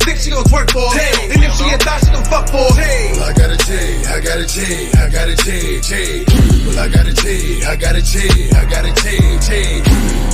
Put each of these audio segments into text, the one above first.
thick, she gon' twerk for. And if she a thot, she gon' fuck for. Well, I got a J, I got a J, I got a J, J. Well, I got a J, I got a J, I got a J, J.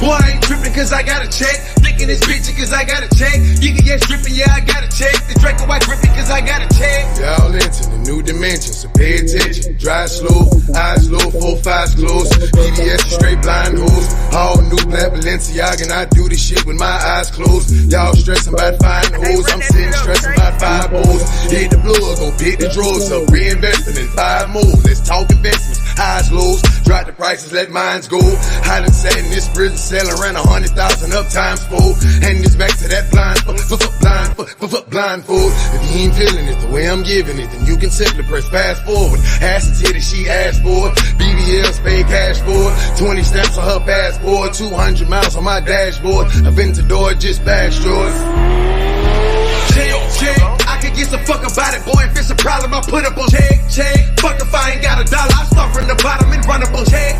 Boy, I ain't trippin' cause I got a check. Thinking this bitch cause I got a check. You can get strippin', yeah, I got a check. The Draco white grippin' cause I got a check. Y'all into the new dimension, so pay attention. Drive slow, eyes low, 4 5s close. BBS straight blind hoes. All new black Balenciaga, and I do this shit with my eyes closed. Y'all stressing about fine hoes, I'm sitting stressing about 5 hoes. Hit the blower, go pick the drawers up, reinvesting in 5 more. Let's talk investments, highs, lows. Drop the prices, let mines go. I done sat in this prison selling around 100,000 up times 4. And it's back to that blindfold. If you ain't feeling it the way I'm giving it, then you can simply press fast forward. Ass and titty, she asked for it. BBLs pay cash for it. 20 stamps on her passport. 200 miles on my dashboard. Aventador just bashed yours. Check, I can get some fuck about it, boy. If it's a problem, I put up on check. Fuck if I ain't got $1, I start from the bottom and run up on check.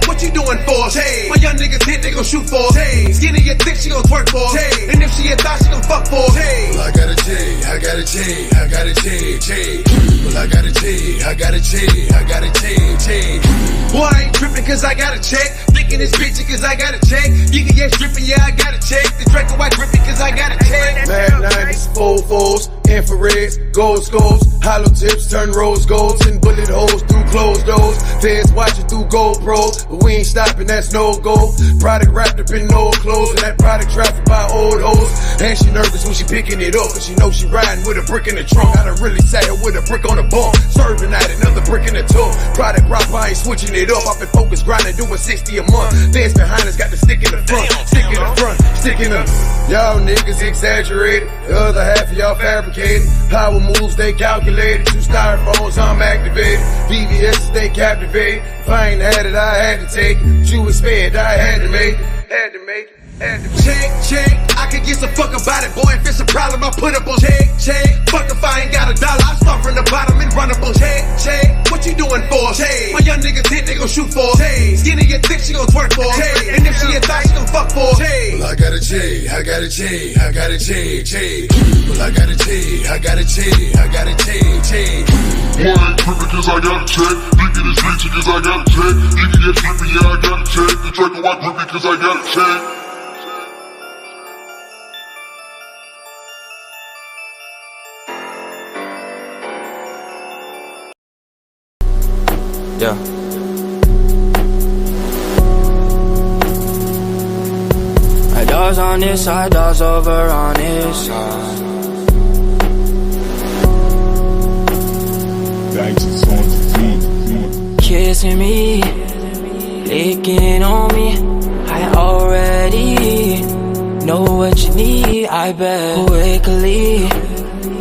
What you doing for? My young niggas hit, they gon' shoot for. Skinny and thick, she gon' twerk for. And if she a thot, she gon' fuck for. Well, I got a J, I got a J, I got a J, J. Well, I got a J, I got a J, I got a J, J. Boy, I ain't trippin' cause I got a check. Thinking this bitch cause I got a check. You can get strippin', yeah, I got a check. The Draco white grippin' cause I got a check. Mad 90s, 4-4s, infrareds, gold scopes, hollow tips turn rose golds and bullet holes through closed doors. Feds watching through GoPros, but we ain't stopping, that's no go. Product wrapped up in old clothes, and that product trafficked by old hoes. And she nervous when she picking it up, cause she know she riding with a brick in the trunk. I done really sat her with a brick on the bump, serving out another brick in the tub. Product rock, I ain't switching it up. I've been focused, grinding, doing 60 a month. Feds behind us got the stick in the front, stick in the front, stick in the. Y'all niggas exaggerated, the other half of y'all fabricated. Power moves, they calculated. 2 styrofoams, I'm activated. VVS's, they captivated. If I ain't had it, I had to take it. But you expect, I had to make it. Had to make it. Check, I can get some fuck about it, boy. If it's a problem, I put up on check. Fuck if I ain't got $1, I start from the bottom and run up on check. What you doing for? My young niggas hit, they gon' shoot for. Skinny and thick, she gon' twerk for. And if she a thot, she gon' fuck for. Well, I got a J, I got a J, I got a J, J. Well, I got a J, I got a J, I got a J, J. Boy, I ain't trippin' cause I got a check. Thinking it's rich cause I got a check. You can get trippin', yeah, I got a check. The Draco white grippin' cause I got a check. Yeah. My dog's on this side, dog's over on this side. Kissing me, licking on me. I already know what you need. I bet quickly,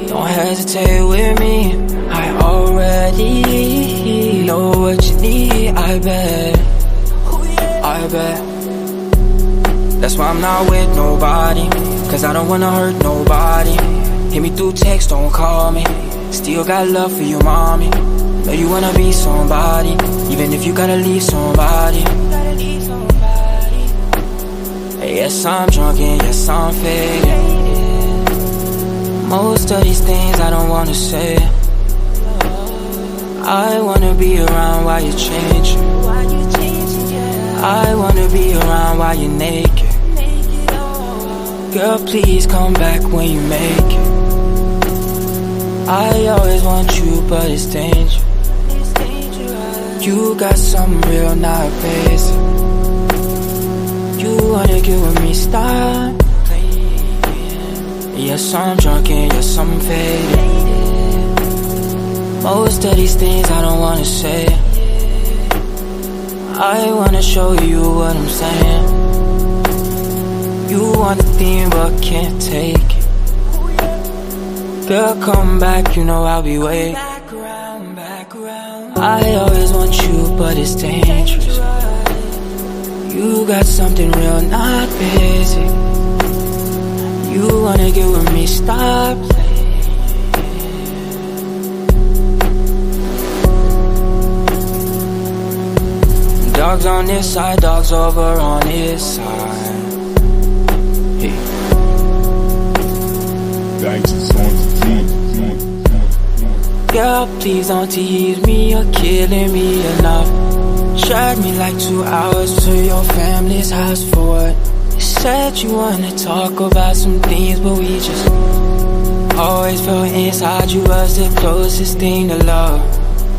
don't hesitate with me. I already know what you need. I bet. That's why I'm not with nobody, cause I don't wanna hurt nobody. Hit me through text, don't call me. Still got love for you, mommy. Know you wanna be somebody, even if you gotta leave somebody. Yes, I'm drunk and yes, I'm faded. Most of these things I don't wanna say. I wanna be around while you change. I wanna be around while you're naked. Girl, please come back when you make it. I always want you, but it's dangerous. You got something real, not basic. You wanna get with me, stop playing. Yes, I'm drunk and yes, I'm faded. Most of these things I don't wanna say. I wanna show you what I'm saying. You want the thing but can't take it. Girl, come back, you know I'll be waiting. I always want you, but it's dangerous. You got something real, not basic. You wanna get with me, stop playing. Dogs on this side, dogs over on this side. Hey. Girl, please don't tease me, you're killing me enough. Drive me like 2 hours to your family's house for what? You said you wanna talk about some things, but we just always felt inside you was the closest thing to love.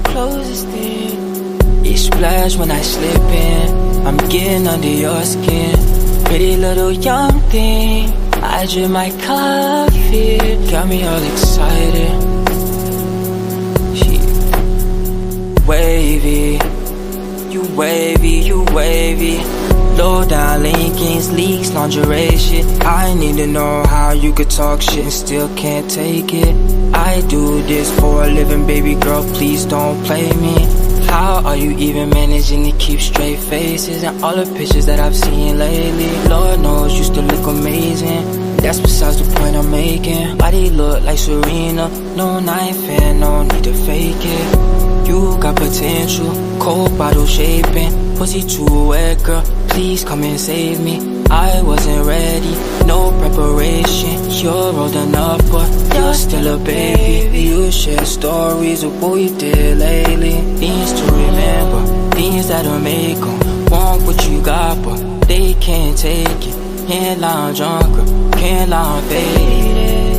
Closest thing. You splash when I slip in, I'm getting under your skin. Pretty little young thing, I drip my coffee, got me all excited. Wavy, you wavy, you wavy. Low down Lincolns, leaks, lingerie shit. I need to know how you could talk shit and still can't take it. I do this for a living, baby girl, please don't play me. How are you even managing to keep straight faces and all the pictures that I've seen lately? Lord knows you still look amazing. That's besides the point I'm making. Body look like Serena, no knife and no need to fake it. You got potential, cold bottle shaping, pussy too wet, girl, please come and save me. I wasn't ready, no preparation. You're old enough, but you're still a baby. You share stories of what we did lately. Things to remember, things that'll make them want what you got, but they can't take it. Can't lie on drunk, can't lie on faded.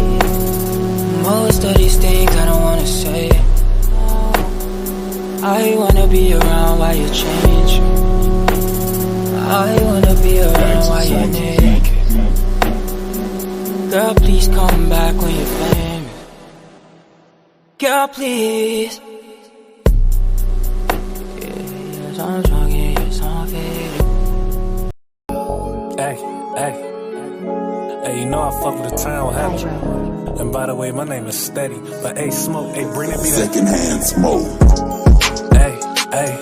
Most of these things I don't wanna say. I wanna be around while you change. I wanna be around while you're naked. Girl, please come back when you're famous. Girl, please. Yes, I'm drunk and yes, I'm faded. Hey, you know I fuck with the town, what happened? And by the way, my name is Steady. But hey, Smoke, hey, bring it me that. Secondhand smoke. Hey,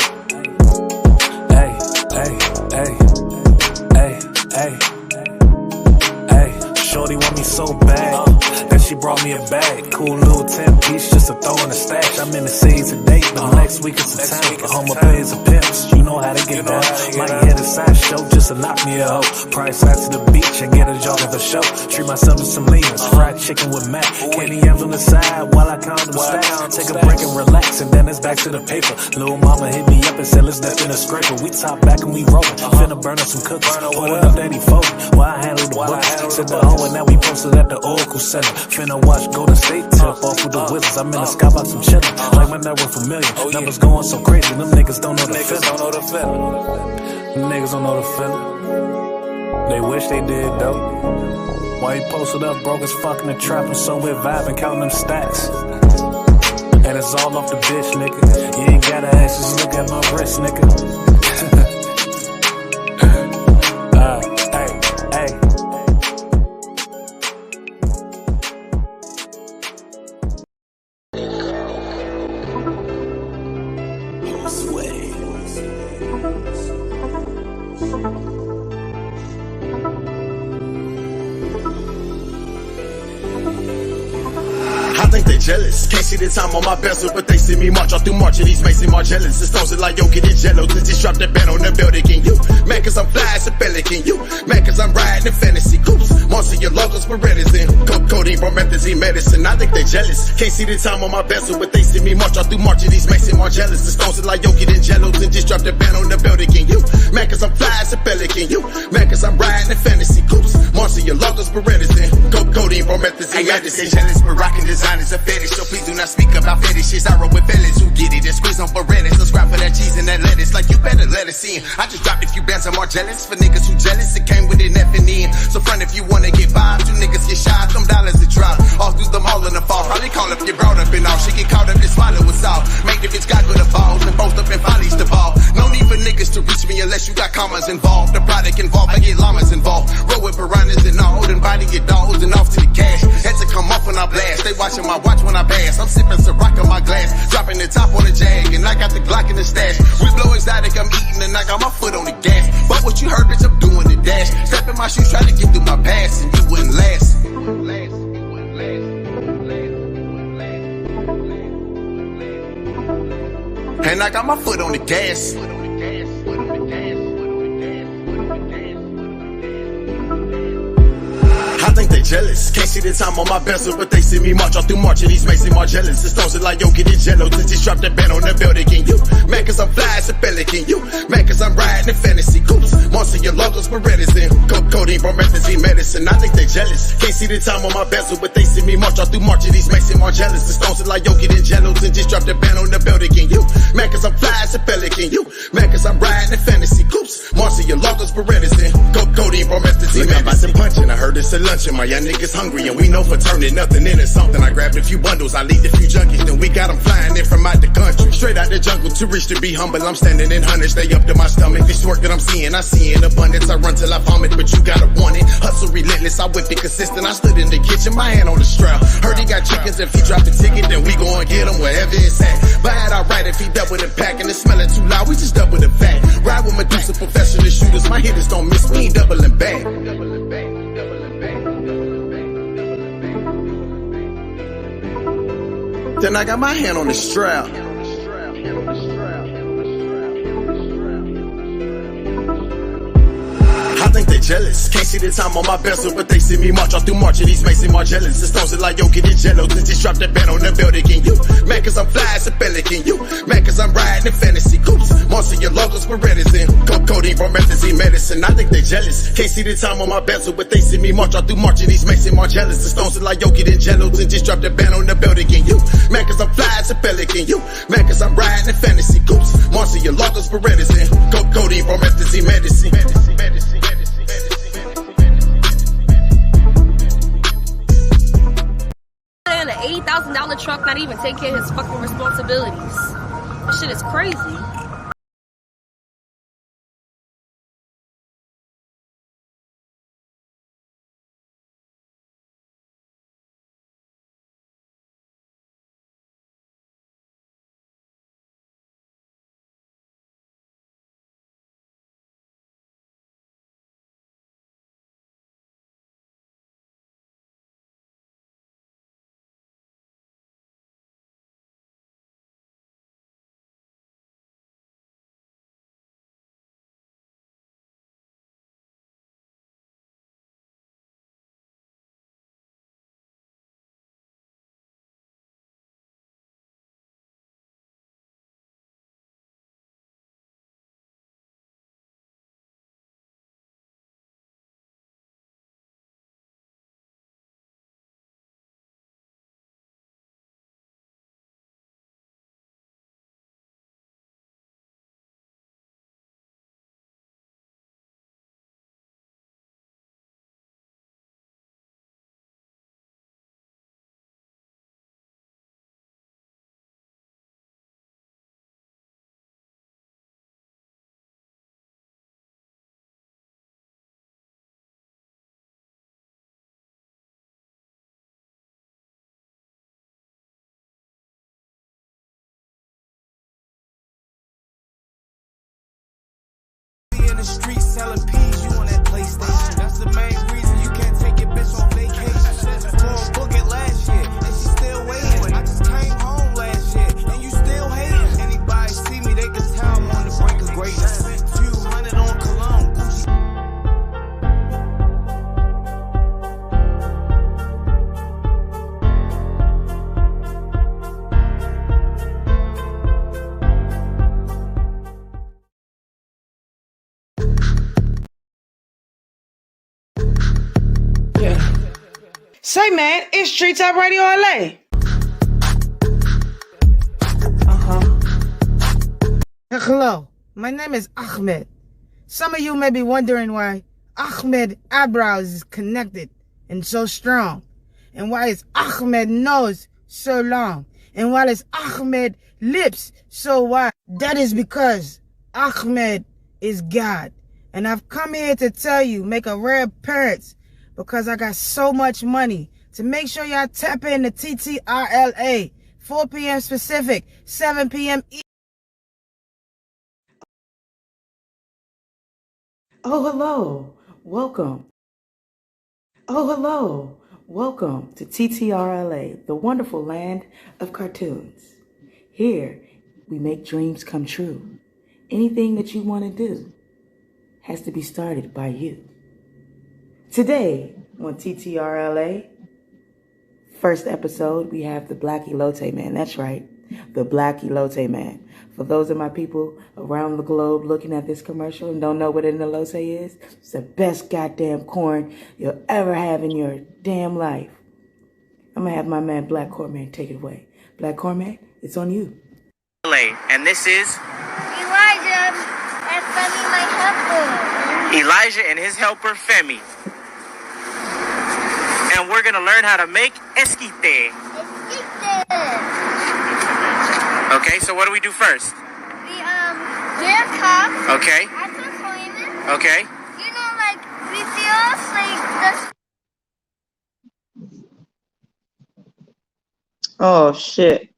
shorty want me so bad that she brought me a bag. Cool little 10-piece just to throw in the stash. I'm in the city today, but next week it's a town. Home pays a pimps, you know how to get down. Might hit a side show just to knock me a hoe. Price out to the beach and get a jogging for show. Treat myself to some leans, fried chicken with mac. Candy yams on the side while I count them stacks. Take a break and relax, and then it's back to the paper. Little mama hit me up and said let's step in a scraper. We top back and we rollin', finna burn up some cookies. Pull it up that he folded, while I handle the books. Said the hoe and now we posted at the Oracle Center. Finna watch Golden State tip off with the Wizards. I'm in the skybox, I'm chillin', like my network familiar. Numbers going so crazy, them niggas don't know the feeling. Them niggas don't know the feeling. They wish they did though. Why you posted up broke as fuck in the trap and so we're vibing, counting them stacks. And it's all off the bitch, nigga. You ain't gotta ask, just look at my wrist, nigga. Hey. I think they jealous. Can't see the time on my bezel, but they see me march all through March of these Mason Margellans. The stones are like, yo, get it jello. Since just dropped that bet on the building, can you? Man, cause I'm fly as a pelican, you. Man, cause I'm riding in fantasy coops. Most of your locals for Redison. Codeine, promethazine, medicine. I think they jealous. Can't see the time on my bezel, but they see me march all through March of these Mason Margellans. The stones are like, yo, get it jello. Since just dropped that bet on the building, can you? Man, cause I'm fly as a pelican, you. Man, cause I'm riding in fantasy coops. Most of your locals for Redison. Codeine, promethazine, medicine. Jealous, but rocking design is a fetish, so please do not speak about fetishes. I roll with fellas who get it and squeeze on for Reddit. Subscribe for that cheese and that lettuce, like you better let us in. I just dropped a few bands, I'm more jealous. For niggas who jealous, it came with an F and N. So front if you wanna get by, 2 niggas get shot, them dollars a drop. All through the mall in the fall, probably call up your brought up and all. She get caught up and swallow us all. Make the bitch got good at balls and boast up and follies the ball. No need for niggas to reach me unless you got commas involved. The product involved, I get llamas involved. Roll with piranhas and all, then body your dogs and off to the cash. Had to come off when I blast, they watching my watch when I pass. I'm sipping Ciroc on my glass, dropping the top on the Jag, and I got the Glock in the stash. We blow exotic, I'm eating and I got my foot on the gas. But what you heard, bitch, I'm doing the dash. Step in my shoes, try to get through my past, and you wouldn't last. And I got my foot on the gas. I think they jealous. Can't see the time on my bezel, but they see me march all through March and these makes me more jealous. The stones are like, yo, get it jello. Since just dropped that band on the building, can you? Man, cause I'm fly as a pelican, you. Man, cause I'm riding in fantasy coops. Most of your locals for medicine. Codeine, promethazine, medicine. I think they jealous. Can't see the time on my bezel, but they see me march all through March and these makes me more jealous. The stones are like, yo, get it jello. Since just dropped that band on the building, can you? Man, cause I'm fly as a pelican, you. Man, cause I'm riding in fantasy coops. Most of your locals for medicine. Codeine, promethazine, medicine. I'm about to punch and I heard it's a luncheon. My young niggas hungry and we know for turning nothing into something. I grabbed a few bundles, I lead a few junkies, then we got them flying in from out the country. Straight out the jungle, too rich to be humble. I'm standing in hundreds, they up to my stomach. This work that I'm seeing, I see in abundance. I run till I vomit, but you gotta want it. Hustle relentless, I whip it consistent. I stood in the kitchen, my hand on the strap. Heard he got chickens, if he drop the ticket, then we go and get him wherever it's at. Buy it outright if he double the pack, and it's smelling too loud, we just double the fat. Ride with Medusa, professional shooters, my hitters don't miss, we ain't doubling back. Then I got my hand on the strap. I think they jealous. Can't see the time on my bezel, but they see me march all through March and these makes me more jealous. The stones are like, yo, get it jello. Since just dropped that band on the building, can you? Man, cause I'm fly as a pelican, you. Man, cause I'm riding in fantasy coops. Most of your locals for medicine. Codeine, promethazine, medicine. I think they jealous. Can't see the time on my bezel, but they see me march all through March and these makes me more jealous. The stones are like, yo, get it jello. Since just dropped that band on the building, can you? Man, cause I'm fly as a pelican, you. Man, cause I'm riding in fantasy coops. Most of your locals for medicine. Codeine, promethazine, medicine. In an $80,000 truck, not even take care of his fucking responsibilities. That shit is crazy. In the streets selling peas, you on that PlayStation. That's the main reason you can't take your bitch on vacation. Going book it last year, and she still waiting. I just came home last year, and you still hating. Anybody see me, they can tell I'm on the brink of greatness. Few hundred on cologne, Gucci. Say, man, it's Street Top Radio LA. Hello, my name is Ahmed. Some of you may be wondering why Ahmed eyebrows is connected and so strong, and why his Ahmed nose so long, and why his Ahmed lips so wide. That is because Ahmed is God, and I've come here to tell you, make a rare appearance, because I got so much money to make sure y'all tap in to TTRLA, 4 p.m. Pacific, 7 p.m. Oh, hello. Welcome. Oh, hello. Welcome to TTRLA, the wonderful land of cartoons. Here, we make dreams come true. Anything that you want to do has to be started by you. Today, on TTRLA. First episode, we have the Black Elote Man. That's right, the Black Elote Man. For those of my people around the globe looking at this commercial and don't know what an elote is, it's the best goddamn corn you'll ever have in your damn life. I'm gonna have my man Black Corman take it away. Black Corman, it's on you. And this is Elijah and Femi, my helper. Elijah and his helper Femi. And we're gonna learn how to make esquite. Okay, so what do we do first? We get a cup. Okay. Add some lemon. Okay. You know, like we feel like the. Oh shit.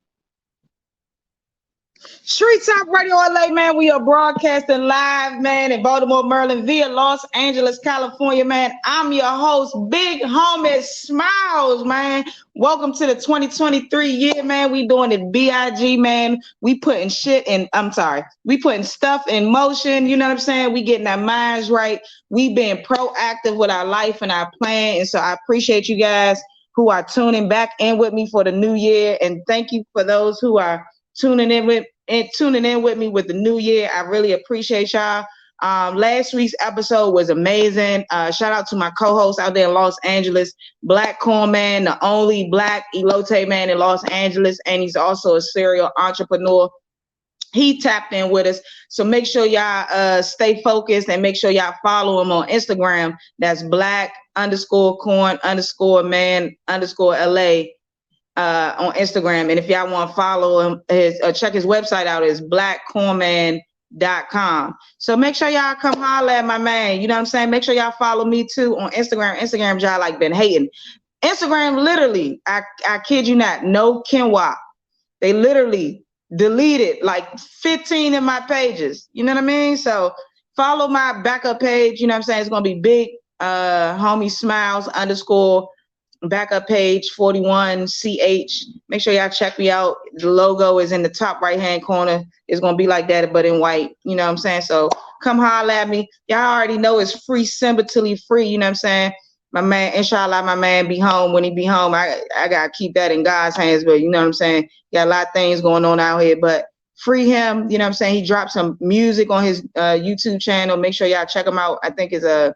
Street Talk Radio LA, man. We are broadcasting live, man, in Baltimore, Maryland, via Los Angeles, California, man. I'm your host, Big Homie Smiles, man. Welcome to the 2023 year, man. We doing it BIG, man. We putting we putting stuff in motion. You know what I'm saying? We getting our minds right. We being proactive with our life and our plan. And so I appreciate you guys who are tuning back in with me for the new year. And thank you for those who are tuning in with me with the new year. I really appreciate y'all. Last week's episode was amazing. Shout out to my co-host out there in Los Angeles, Black Corman, the only Black elote man in Los Angeles, and he's also a serial entrepreneur. He tapped in with us. So make sure y'all stay focused and make sure y'all follow him on Instagram. That's black_corn_man_LA. On Instagram. And if y'all want to follow him, check his website out, is blackcorman.com. So make sure y'all come holler at my man. You know what I'm saying? Make sure y'all follow me too on Instagram. Instagram, y'all like been hating. Instagram, literally, I kid you not, no quinoa. They literally deleted like 15 of my pages. You know what I mean? So follow my backup page. You know what I'm saying? It's going to be Big Homie Smiles _ backup page 41CH. Make sure y'all check me out. The logo is in the top right hand corner. It's gonna be like that, but in white. You know what I'm saying? So come holler at me. Y'all already know it's free, symbolically free. You know what I'm saying? My man, inshallah, my man be home. When he be home, I gotta keep that in God's hands. But you know what I'm saying? Got a lot of things going on out here, but free him. You know what I'm saying? He dropped some music on his YouTube channel. Make sure y'all check him out. I think it's a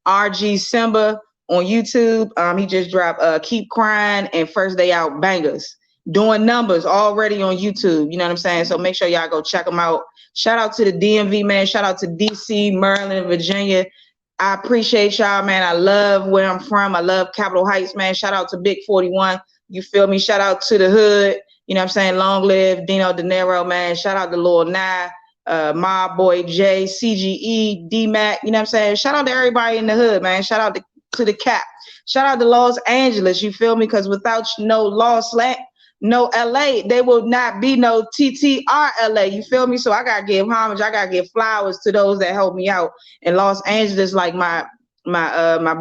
RG Simba on YouTube. He just dropped Keep Crying and First Day Out bangers, doing numbers already on YouTube. You know what I'm saying? So make sure y'all go check them out. Shout out to the DMV, man. Shout out to DC, Maryland, Virginia. I appreciate y'all, man. I love where I'm from. I love Capitol Heights, man. Shout out to Big 41. You feel me? Shout out to the hood. You know what I'm saying? Long live Dino De Niro, man. Shout out to Lil Nye, my boy Jay, CGE, D-Mac. You know what I'm saying? Shout out to everybody in the hood, man. Shout out to the Cap. Shout out to Los Angeles, you feel me? Because without no LA, there will not be no TTRLA, you feel me? So I gotta give homage, I gotta give flowers to those that helped me out in Los Angeles, like my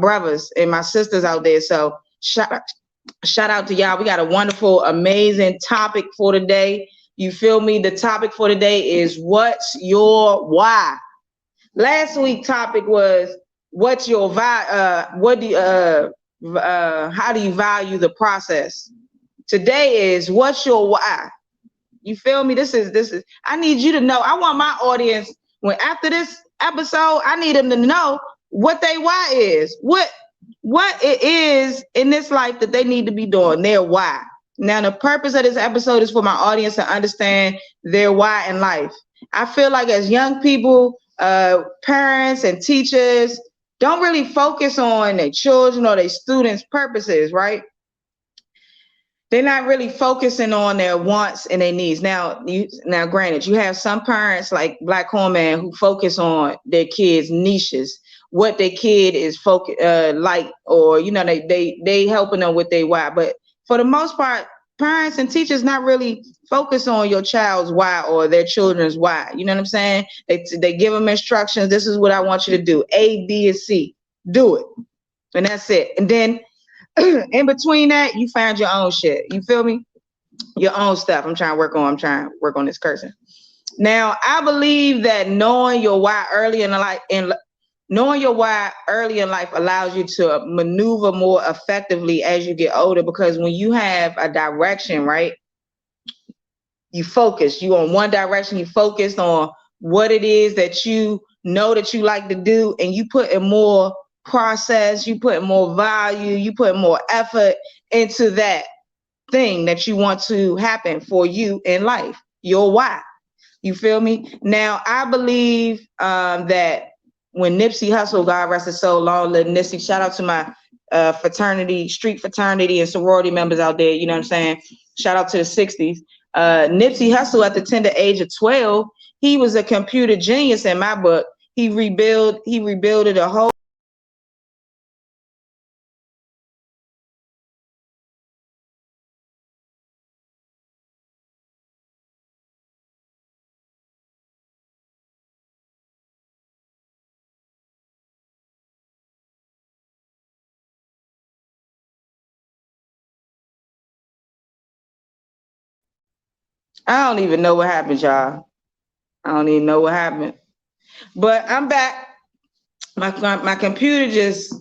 brothers and my sisters out there. So shout out to y'all. We got a wonderful, amazing topic for today. You feel me? The topic for today is what's your why? Last week's topic was what's your how do you value the process? Today is what's your why? You feel me? This is I need you to know. I want my audience, when after this episode, I need them to know what they why is, what it is in this life that they need to be doing, their why. Now the purpose of this episode is for my audience to understand their why in life. I feel like as young people, parents and teachers don't really focus on their children or their students' purposes, right? They're not really focusing on their wants and their needs. Now, granted, you have some parents like Black Corman who focus on their kids' niches, what their kid is like, or you know, they helping them with their why. But for the most part, parents and teachers not really focus on your child's why or their children's why. You know what I'm saying? They give them instructions. This is what I want you to do. A, B, and C. Do it. And that's it. And then in between that, you find your own shit. You feel me? Your own stuff. I'm trying to work on this cursing. Now, I believe that knowing your why early in life, knowing your why early in life allows you to maneuver more effectively as you get older, because when you have a direction, right, you focus, you on one direction, you focused on what it is that you know that you like to do, and you put in more process, you put more value, you put more effort into that thing that you want to happen for you in life, your why. You feel me? Now, I believe that when Nipsey Hussle, God rest his soul, long live Nipsey, shout out to my fraternity, street fraternity and sorority members out there, you know what I'm saying? Shout out to the 60s. Nipsey Hussle, at the tender age of 12, he was a computer genius in my book. He rebuilded a whole. I don't even know what happened, y'all. I don't even know what happened. But I'm back. My computer just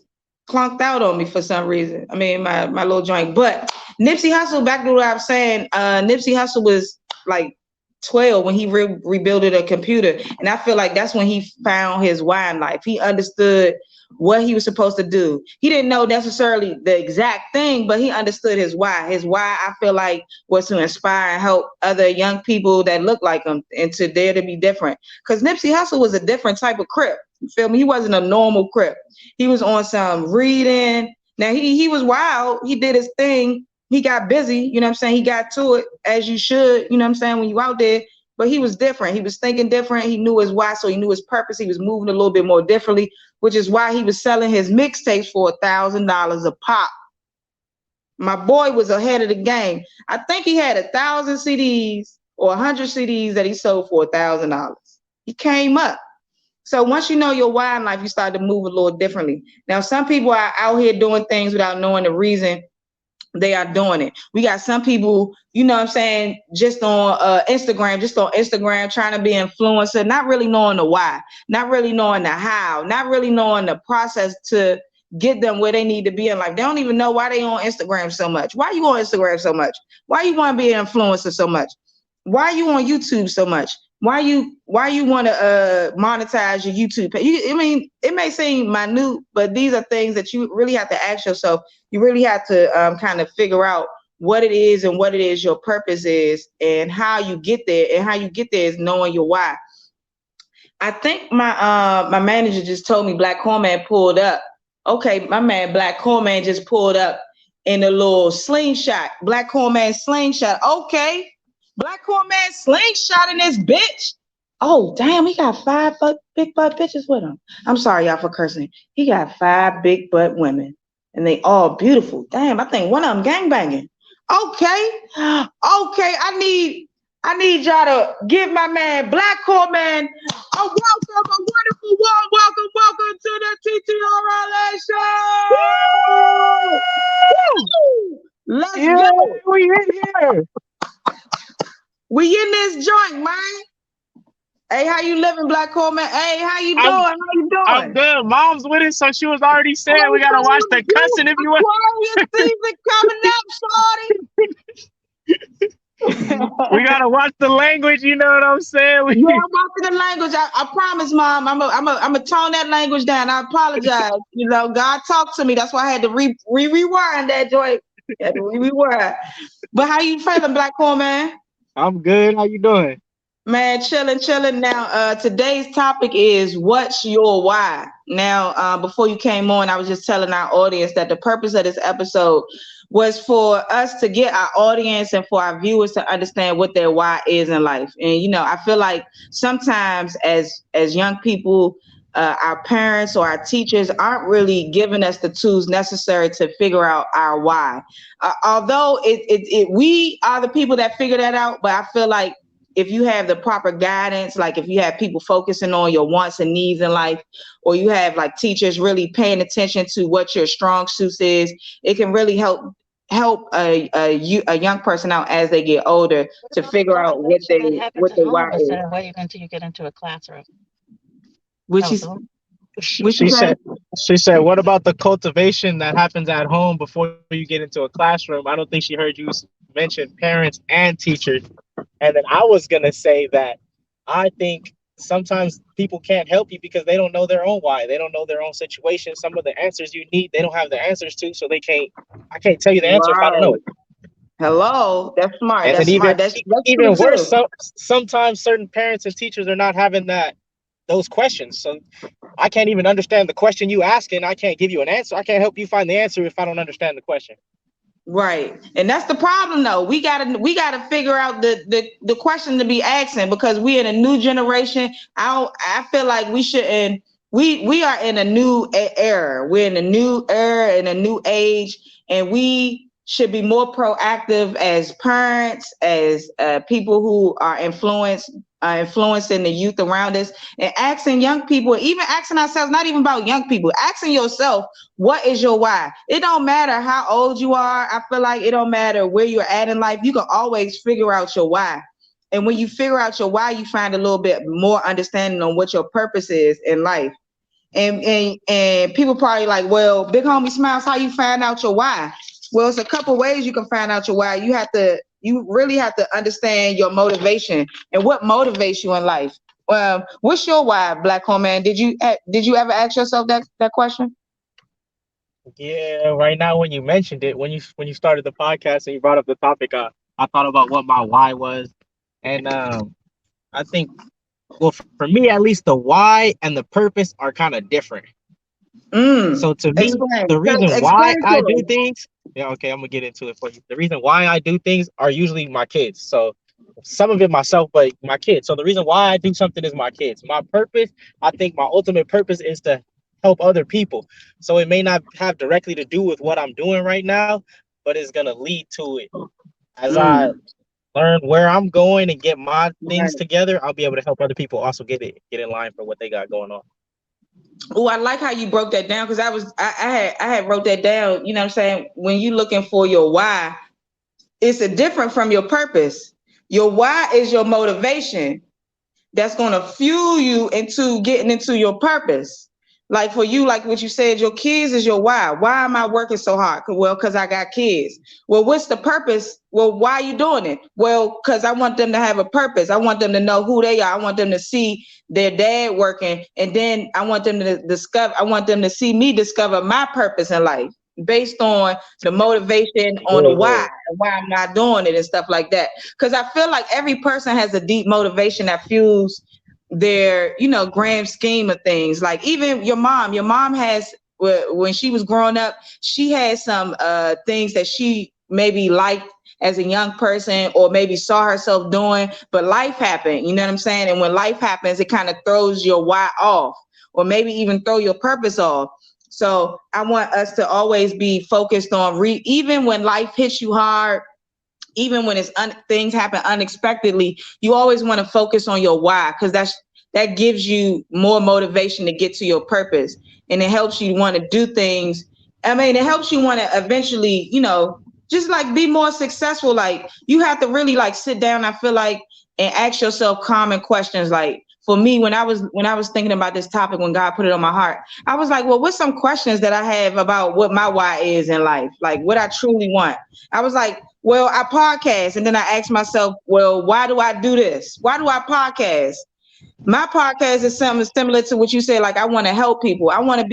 clunked out on me for some reason. I mean, my little joint. But Nipsey Hussle, back to what I was saying, Nipsey Hussle was like 12 when he rebuilded a computer. And I feel like that's when he found his why in life. He understood what he was supposed to do. He didn't know necessarily the exact thing, but he understood his why. His why, I feel like, was to inspire and help other young people that look like him and to dare to be different. Because Nipsey Hussle was a different type of Crip. You feel me? He wasn't a normal Crip. He was on some reading. Now, he was wild. He did his thing. He got busy, you know what I'm saying? He got to it, as you should, you know what I'm saying, when you out there. But he was different. He was thinking different. He knew his why, so he knew his purpose. He was moving a little bit more differently, which is why he was selling his mixtapes for $1,000 a pop. My boy was ahead of the game. I think he had 1,000 CDs or 100 CDs that he sold for $1,000. He came up. So once you know your why in life, you start to move a little differently. Now, some people are out here doing things without knowing the reason they are doing it. We got some people, you know what I'm saying, just on Instagram, trying to be influencer, not really knowing the why, not really knowing the how, not really knowing the process to get them where they need to be in life. They don't even know why they on Instagram so much. Why you on Instagram so much? Why you want to be an influencer so much? Why you on YouTube so much? Why you want to monetize your YouTube page? I mean, it may seem minute, but these are things that you really have to ask yourself. You really have to kind of figure out what it is and what it is your purpose is and how you get there. And how you get there is knowing your why. I think my manager just told me Black Corman pulled up. Okay, my man Black Corman just pulled up in a little slingshot. Black Corman slingshot. Okay. Black Corman slingshot in this bitch. Oh, damn, he got 5 big butt bitches with him. I'm sorry, y'all, for cursing. He got 5 big butt women, and they all beautiful. Damn, I think one of them gangbanging. Okay. I need y'all to give my man Black Corman a wonderful warm welcome to the TTRLA show. Woo! Let's go. We in here. We in this joint, man. Hey, how you living, Black Coleman? Hey, how you doing? How you doing? I'm good. Mom's with it, so she was already saying we gotta watch the cussing if you want. Aquarius season coming up, shorty. We gotta watch the language. You know what I'm saying? Yeah, I'm watching the language. I promise, Mom. I'm a tone that language down. I apologize. You know, God talked to me. That's why I had to rewind that joint. Had to rewind. But how you feeling, Black Coleman? I'm good. How you doing? Man, chilling. Now, today's topic is what's your why? Now, before you came on, I was just telling our audience that the purpose of this episode was for us to get our audience and for our viewers to understand what their why is in life. And, you know, I feel like sometimes as young people, our parents or our teachers aren't really giving us the tools necessary to figure out our why. Although we are the people that figure that out, but I feel like if you have the proper guidance, like if you have people focusing on your wants and needs in life, or you have like teachers really paying attention to what your strong suits is, it can really help a young person out as they get older to figure out what they why is. Waiting until you get into a classroom. Which is What you She say? said, what about the cultivation that happens at home before you get into a classroom? I don't think she heard you mention parents and teachers. And then I was gonna say that I think sometimes people can't help you because they don't know their own why. They don't know their own situation. Some of the answers you need, they don't have the answers to, so they can't. I can't tell you the answer if I don't know Right. it. Hello. That's smart. And That's then smart. That's true even worse, too. sometimes certain parents and teachers are not having those questions. So I can't even understand the question you asking. I can't give you an answer. I can't help you find the answer if I don't understand the question. Right. And that's the problem though. We gotta figure out the question to be asking because we in a new generation. I feel like we shouldn't we are in a new era. We're in a new era in a new age, and we should be more proactive as parents, as people who are influencing the youth around us, and asking young people, even asking ourselves, not even about young people, asking yourself, what is your why? It don't matter how old you are. I feel like it don't matter where you're at in life. You can always figure out your why. And when you figure out your why, you find a little bit more understanding on what your purpose is in life. And people probably like, well, Big Homie Smiles, how you find out your why? Well, it's a couple ways you can find out your why. You really have to understand your motivation and what motivates you in life. What's your why, Black Home Man? Did you ever ask yourself that question? Yeah, right now when you mentioned it, when you started the podcast and you brought up the topic, I thought about what my why was, and I think, well, for me at least, the why and the purpose are kind of different. So to me, Explain. the reason why Explain I to do us. things, yeah, okay, I'm gonna get into it for you. The reason why I do things are usually my kids. So some of it myself, but my kids. So the reason why I do something is my kids. My purpose, I think my ultimate purpose is to help other people. So it may not have directly to do with what I'm doing right now, but it's gonna lead to it. As I Mm, learn where I'm going and get my things right. together, I'll be able to help other people also get in line for what they got going on. Oh, I like how you broke that down because I had wrote that down. You know what I'm saying? When you looking for your why, it's a different from your purpose. Your why is your motivation that's going to fuel you into getting into your purpose. Like for you, like what you said, your kids is your why. Why am I working so hard? Well, because I got kids. Well, what's the purpose? Well, why are you doing it? Well, because I want them to have a purpose. I want them to know who they are. I want them to see their dad working. And then I want them to I want them to see me discover my purpose in life based on the motivation on the why, Yeah. why I'm not doing it and stuff like that. Because I feel like every person has a deep motivation that fuels their, grand scheme of things. Like even your mom has, when she was growing up, she had some things that she maybe liked as a young person or maybe saw herself doing, but life happened, you know what I'm saying? And when life happens, it kind of throws your why off or maybe even throw your purpose off. So I want us to always be focused on even when life hits you hard, even when things happen unexpectedly, you always want to focus on your why because that gives you more motivation to get to your purpose, and it helps you want to do things. I mean, it helps you want to eventually, just like be more successful. Like you have to really like sit down, I feel like, and ask yourself common questions. Like for me, when I was thinking about this topic, when God put it on my heart, I was like, well, what's some questions that I have about what my why is in life? Like what I truly want. I was like, well, I podcast. And then I asked myself, well, why do I do this? Why do I podcast? My podcast is something similar to what you said. Like, I want to help people. I want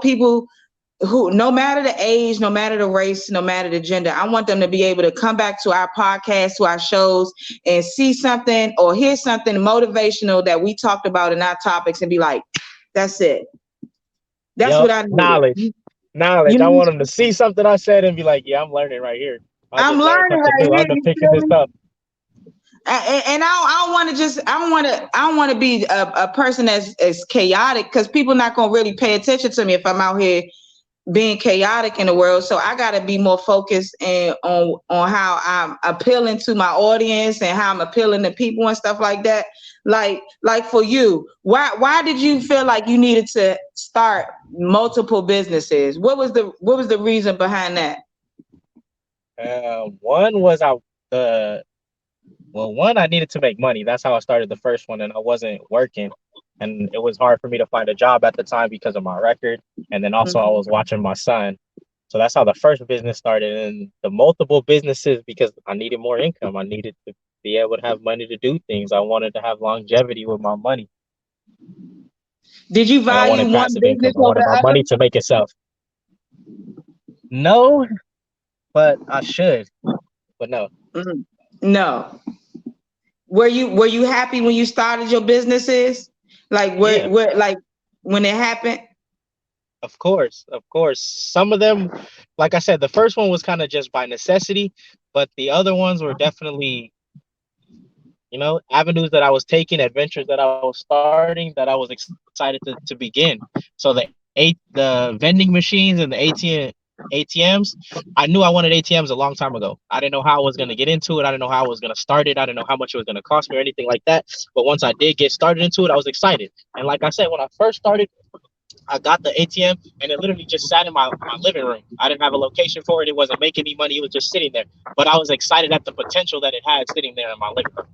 people who, no matter the age, no matter the race, no matter the gender, I want them to be able to come back to our podcast, to our shows, and see something or hear something motivational that we talked about in our topics and be like, that's it. That's what Yep. I needed. Knowledge. You Knowledge. I know, want them to see something I said and be like, yeah, I'm learning right here. I I'm just learned learning something right new. here. I'm just You picking feel this me? up. And I don't want to just I don't want to be a person that's as chaotic because people not gonna really pay attention to me if I'm out here being chaotic in the world. So I gotta be more focused and on how I'm appealing to my audience and how I'm appealing to people and stuff like that. Like for you, why did you feel like you needed to start multiple businesses? What was the reason behind that? One was one, I needed to make money. That's how I started the first one, and I wasn't working. and it was hard for me to find a job at the time because of my record. And then also I Mhm. was watching my son. So that's how the first business started, and the multiple businesses because I needed more income. I needed to be able to have money to do things. I wanted to have longevity with my money, Did you and I value wanted one passive income. business I over wanted my the money other? to make itself. No, but I should. But no. Mhm. No. Were you happy when you started your businesses? Like Yeah, where like when it happened? of course, of course. Some of them, like I said, the first one was kind of just by necessity, but the other ones were definitely, avenues that I was taking, adventures that I was starting, that I was excited to begin. So the vending machines and the ATMs, I knew I wanted ATMs a long time ago. I didn't know how I was going to get into it. I didn't know how I was going to start it. I didn't know how much it was going to cost me or anything like that. But once I did get started into it, I was excited. And like I said, when I first started, I got the ATM and it literally just sat in my living room. I didn't have a location for it. It wasn't making any money. It was just sitting there. But I was excited at the potential that it had sitting there in my living room.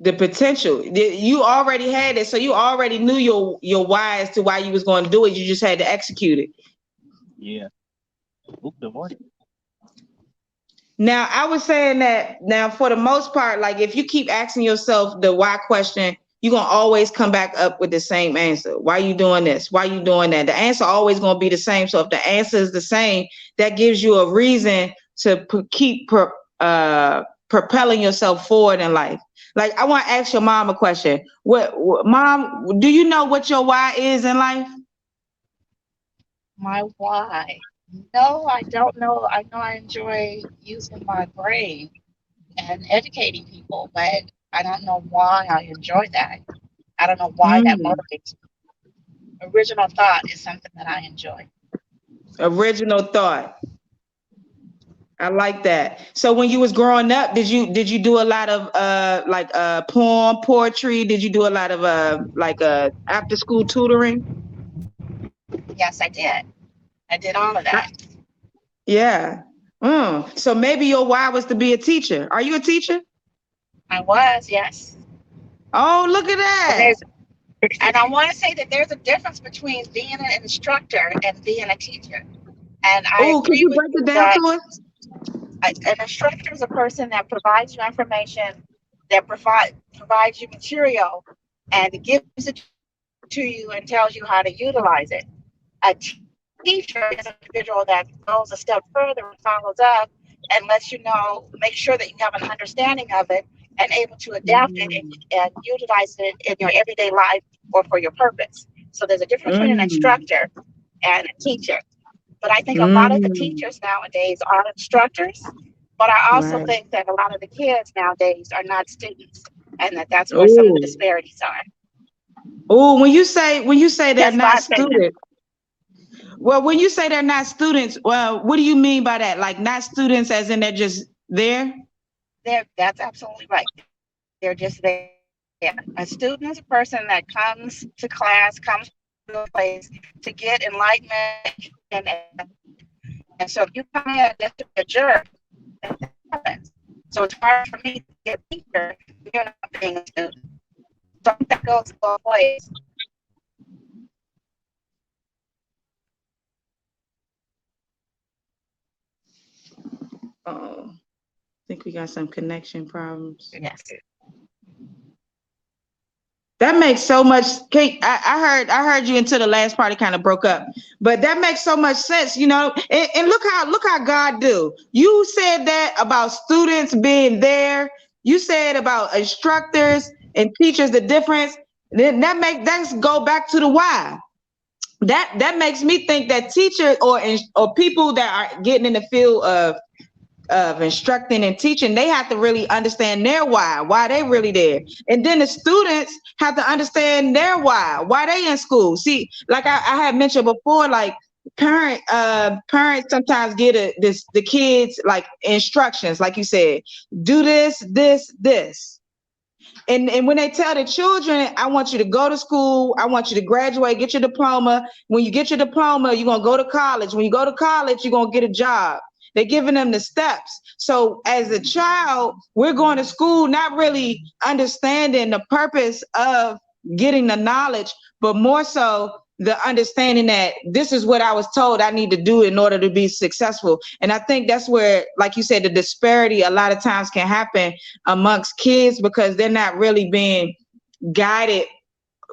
The potential. You already had it, so you already knew your why as to why you was going to do it. You just had to execute it. Yeah. Oop, good morning. Now, I was saying that now for the most part, like if you keep asking yourself the why question, you're gonna always come back up with the same answer. Why you doing this? Why you doing that? The answer always gonna be the same. So if the answer is the same, that gives you a reason to keep propelling yourself forward in life. Like I want to ask your mom a question. Mom, do you know what your why is in life? My why? No, I don't know. I know I enjoy using my brain and educating people, but I don't know why I enjoy that. I don't know why that Mm, motivates me. Original thought is something that I enjoy. original thought. I like that. So when you was growing up, did you do a lot of like poetry? Did you do a lot of like after school tutoring? Yes, I did. I did all of that. Yeah. So maybe your why was to be a teacher. Are you a teacher? I was, yes. Oh, look at And that. there's and I want to say that there's a difference between being an instructor and being a teacher. And I Oh, can agree you with break you it down that to us? an instructor is a person that provides you information, that provides you material, and gives it to you and tells you how to utilize it. A teacher is an individual that goes a step further and follows up and lets you know, make sure that you have an understanding of it and able to adapt it and utilize it in your everyday life or for your purpose. So there's a difference between an Mm, instructor and a teacher. But I think a lot of the mm, teachers nowadays are instructors. But I also right. think that a lot of the kids nowadays are not students, and that's where some of the Oh, disparities are. oh, when you say they're That's my not opinion. students, well, when you say they're not students, well, what do you mean by that? Like not students as in they're just there? That's absolutely right. They're just there. A student is a person that comes to class, comes to a place to get enlightenment, and so if you come in just to be a jerk, that happens. So it's hard for me to be a teacher if you're not being a student. So I think that goes both ways. Oh, I think we got some connection problems. Yes. That makes so much. Kate, I heard you until the last part. It kind of broke up, but that makes so much sense, And look how God do. You said that about students being there. You said about instructors and teachers. The difference. Then that's go back to the why. That makes me think that teachers or people that are getting in the field of instructing and teaching, they have to really understand their why they really there. And then the students have to understand their why they in school. See, like I had mentioned before, like parents sometimes get the kids like instructions, like you said, do this. And when they tell the children, I want you to go to school, I want you to graduate, get your diploma. When you get your diploma, you're gonna go to college. When you go to college, you're gonna get a job. They're giving them the steps. So as a child, we're going to school not really understanding the purpose of getting the knowledge, but more so the understanding that this is what I was told I need to do in order to be successful. And I think that's where, like you said, the disparity a lot of times can happen amongst kids because they're not really being guided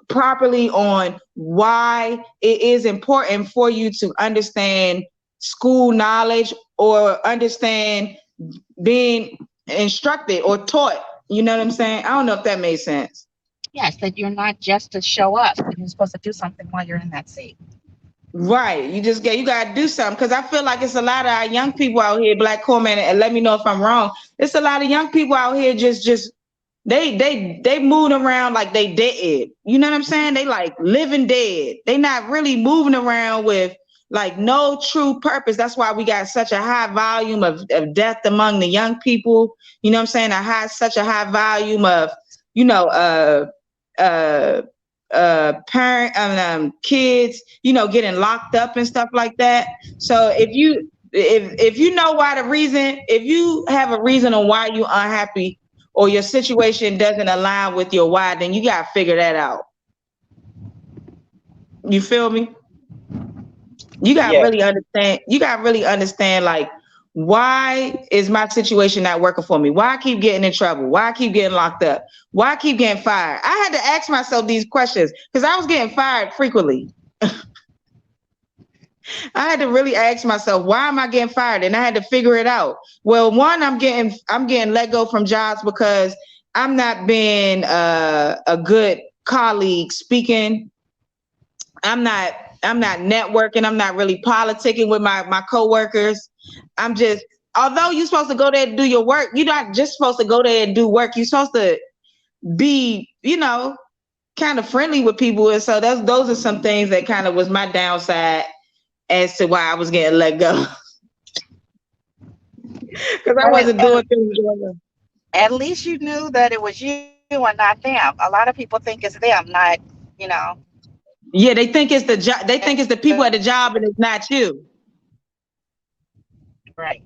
properly on why it is important for you to understand school knowledge or understand being instructed or taught. You know what I'm saying? I don't know if that made sense. Yes, that you're not just to show up. You're supposed to do something while you're in that seat. Right. You gotta do something. Cause I feel like it's a lot of our young people out here, Black Coleman, and let me know if I'm wrong. It's a lot of young people out here just they moving around like they dead. You know what I'm saying? They like living dead. They not really moving around with like no true purpose. That's why we got such a high volume of death among the young people. You know what I'm saying? Such a high volume of, kids, getting locked up and stuff like that. So if you know why if you have a reason on why you're unhappy or your situation doesn't align with your why, then you got to figure that out. You feel me? You got to really understand. You got to really understand, like, why is my situation not working for me? Why I keep getting in trouble? Why I keep getting locked up? Why I keep getting fired? I had to ask myself these questions because I was getting fired frequently. I had to really ask myself, why am I getting fired? And I had to figure it out. Well, one, I'm getting let go from jobs because I'm not being a good colleague speaking. I'm not networking. I'm not really politicking with my coworkers. I'm just, although you're supposed to go there and do your work, you're not just supposed to go there and do work. You're supposed to be, kind of friendly with people. And so those are some things that kind of was my downside as to why I was getting let go. Because I wasn't doing things. At least you knew that it was you and not them. A lot of people think it's them, not. Yeah, they think it's the job. They think it's the people at the job, and it's not you. Right.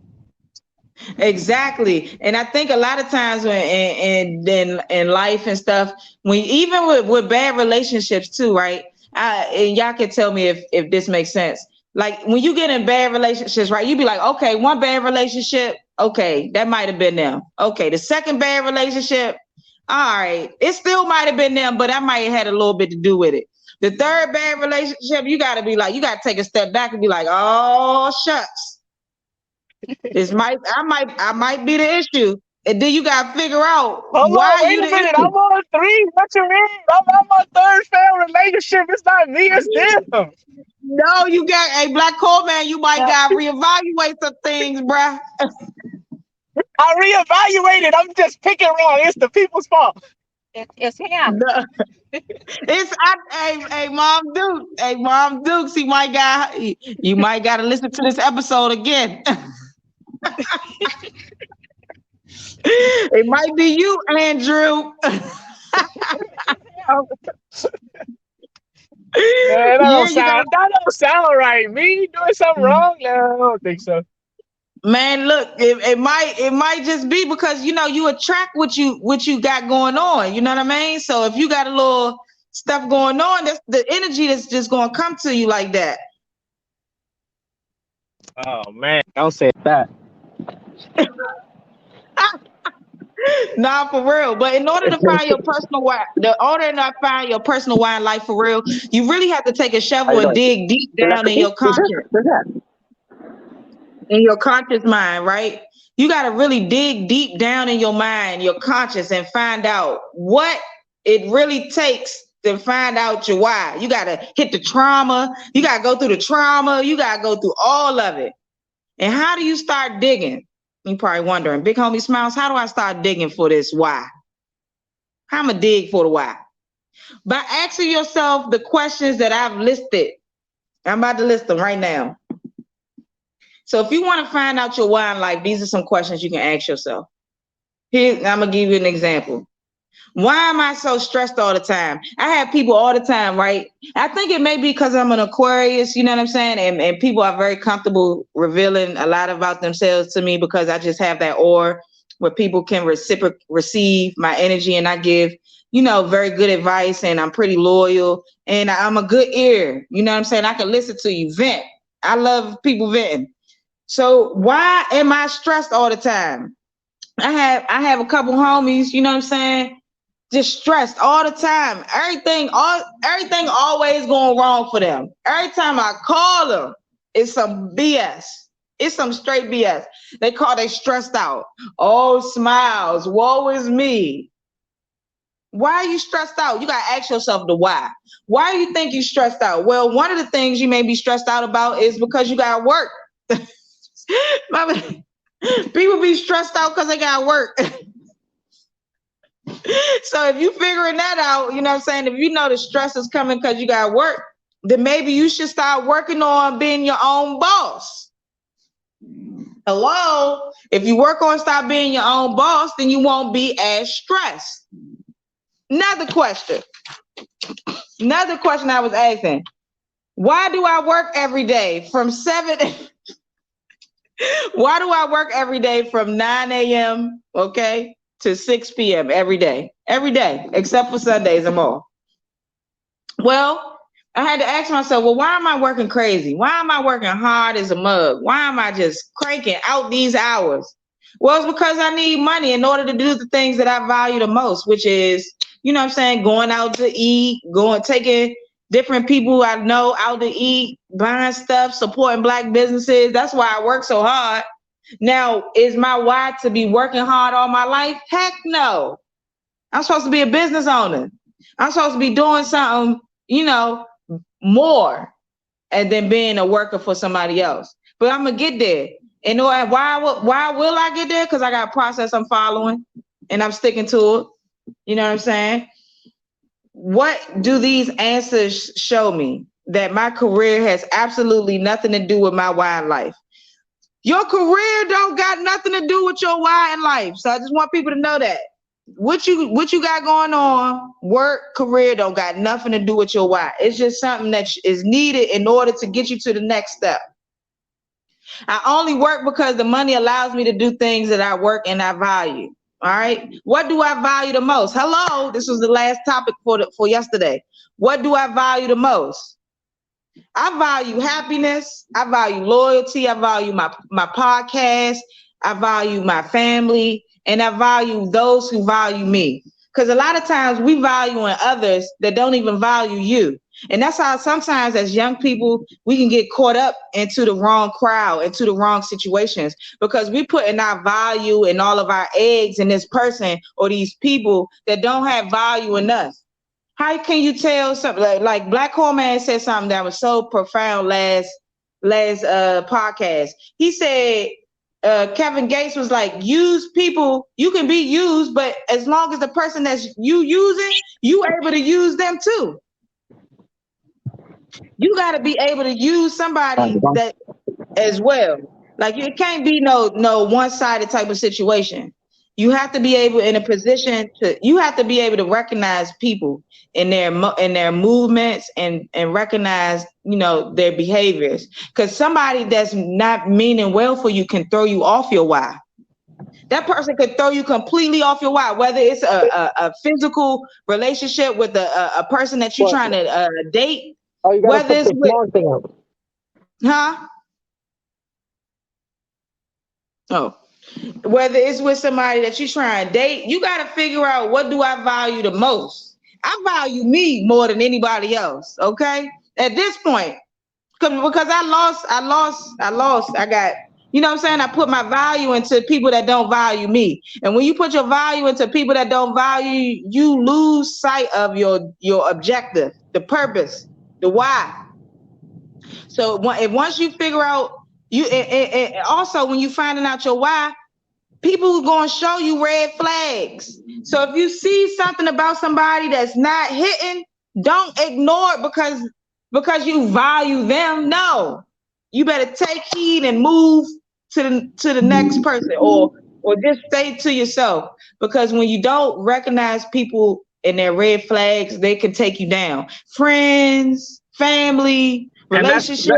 Exactly. And I think a lot of times when in life and stuff, when even with bad relationships too, right? And y'all can tell me if this makes sense. Like when you get in bad relationships, right? You be like, okay, one bad relationship, okay, that might have been them. Okay, the second bad relationship, all right, it still might have been them, but I might have had a little bit to do with it. The third bad relationship, you gotta take a step back and be like, oh shucks. I might be the issue. And then you gotta figure out why wait you a the minute, issue. I'm on 3. What you mean? I'm on third failed relationship. It's not me, it's them. No, you got a Black Coleman, you might gotta reevaluate some things, bruh. I reevaluated. I'm just picking wrong. It's the people's fault. It's him. No. Hey, Mom Dukes, you might gotta listen to this episode again. It might be you, Andrew. That don't sound right. Me doing something wrong? No, I don't think so. Man, look, it might just be because you attract what you got going on. You know what I mean? So if you got a little stuff going on, that's the energy that's just gonna come to you like that. Oh man, don't say that. Nah, for real. But in order to find your personal why, find your personal why in life for real, you really have to take a shovel and dig deep down in your conscience. In your conscious mind, right? You got to really dig deep down in your mind, your conscious, and find out what it really takes to find out your why. You got to hit the trauma. You got to go through the trauma. You got to go through all of it. And how do you start digging? You're probably wondering, Big Homie Smiles, how do I start digging for this why? How am I dig for the why? By asking yourself the questions that I've listed. I'm about to list them right now. So if you want to find out your why in life, these are some questions you can ask yourself. Here, I'm going to give you an example. Why am I so stressed all the time? I have people all the time, right? I think it may be because I'm an Aquarius, you know what I'm saying? And people are very comfortable revealing a lot about themselves to me because I just have that aura where people can receive my energy, and I give, very good advice, and I'm pretty loyal, and I'm a good ear. You know what I'm saying? I can listen to you vent. I love people venting. So why am I stressed all the time? I have a couple homies, you know what I'm saying? Just stressed all the time. Everything always going wrong for them. Every time I call them, it's some BS. It's some straight BS. They stressed out. Oh, smiles. Woe is me. Why are you stressed out? You got to ask yourself the why. Why do you think you stressed out? Well, one of the things you may be stressed out about is because you got work. People be stressed out because they got work. So if you figuring that out, you know what I'm saying? If you know the stress is coming because you got work, then maybe you should start working on being your own boss. Hello? If you work on stop being your own boss, then you won't be as stressed. Another question I was asking. Why do I work every day from 9 a.m., okay, to 6 p.m. every day, except for Sundays I'm off? Well, I had to ask myself, well, why am I working crazy? Why am I working hard as a mug? Why am I just cranking out these hours? Well, it's because I need money in order to do the things that I value the most, which is, you know what I'm saying, going out to eat, taking different people I know out to eat, buying stuff, supporting Black businesses. That's why I work so hard. Now, is my why to be working hard all my life? Heck no. I'm supposed to be a business owner. I'm supposed to be doing something, more and then being a worker for somebody else. But I'm gonna get there. And why will I get there? Because I got a process I'm following and I'm sticking to it. You know what I'm saying? What do these answers show me? That my career has absolutely nothing to do with my why in life. Your career don't got nothing to do with your why in life. So I just want people to know that. What you got going on, work, career, don't got nothing to do with your why. It's just something that is needed in order to get you to the next step. I only work because the money allows me to do things that I work and I value. All right. What do I value the most? Hello. This was the last topic for yesterday. What do I value the most? I value happiness. I value loyalty. I value my podcast. I value my family. And I value those who value me. Because a lot of times we value in others that don't even value you. And that's how sometimes as young people, we can get caught up into the wrong crowd, into the wrong situations, because we put in our value and all of our eggs in this person or these people that don't have value in us. How can you tell something like Black Hole Man said something that was so profound last podcast? He said, Kevin Gates was like, use people, you can be used, but as long as the person that's you using, you able to use them too. You got to be able to use somebody that as well. Like it can't be no one-sided type of situation. You have to be able in a position you have to be able to recognize people in their movements and recognize, their behaviors. Because somebody that's not meaning well for you can throw you off your why. That person could throw you completely off your why, whether it's a physical relationship with a person that you're trying to date. Oh, you gotta put the small thing up. Huh? Oh. Whether it's with somebody that you're trying to date, you got to figure out, what do I value the most? I value me more than anybody else, okay? At this point, because I got, you know what I'm saying? I put my value into people that don't value me. And when you put your value into people that don't value you, lose sight of your objective, the purpose, the why. So once you figure out, and also when you finding out your why, people are going to show you red flags. So if you see something about somebody that's not hitting, don't ignore it because you value them. No, you better take heed and move to the next person, or or just stay to yourself. Because when you don't recognize people and their red flags, they can take you down. Friends, family, And relationship.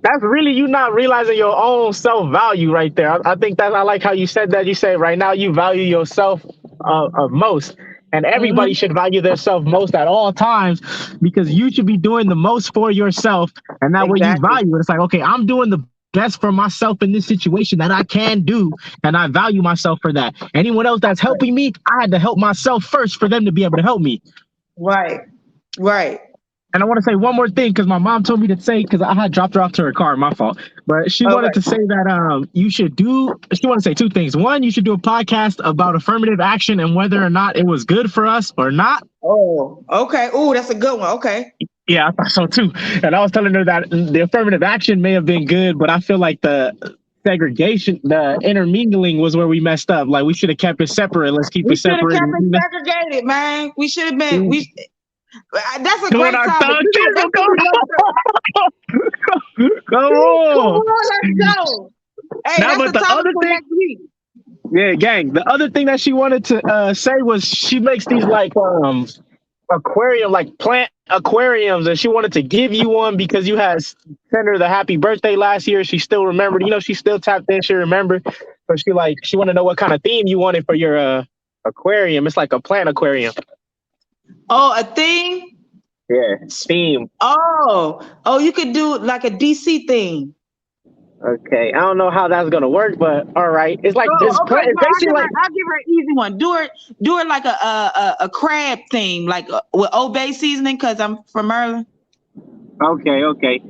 that's really you not realizing your own self value right there. I think that I like how you said that. You say right now you value yourself most, and everybody should value themselves most at all times because you should be doing the most for yourself, and that way you Exactly. value it. It's like, okay, I'm doing the best for myself in this situation that I can do, and I value myself for that. Anyone else that's helping me, I had to help myself first for them to be able to help me. Right. Right. And I want to say one more thing because my mom told me to say because I had dropped her off to her car, my fault. But she wanted to say that you should do. She wanted to say two things. One, you should do a podcast about affirmative action and whether or not it was good for us or not. Oh, okay. Oh, that's a good one. Okay. Yeah, I thought so too. And I was telling her that the affirmative action may have been good, but I feel like the segregation, the intermingling was where we messed up. Like we should have kept it separate. Let's keep We it should have separate. kept it segregated, man. We should have been. That's a Doing great our topic. thug That's come Come on. on, let's go. Hey, Now, that's but the the topic other for thing, next week. yeah, gang. The other thing that she wanted to say was she makes these like aquarium, like plant aquariums, and she wanted to give you one because you had sent her the happy birthday last year. She still remembered. You know, she still tapped in. She remembered, but she wanted to know what kind of theme you wanted for your aquarium. It's like a plant aquarium. Oh, a theme? Yeah, theme. Oh, you could do like a DC theme. Okay, I don't know how that's gonna work, but all right. It's like this. Okay, It's basically like I'll give her an easy one. Do it like a crab theme, like with Old Bay seasoning, because I'm from Maryland. okay.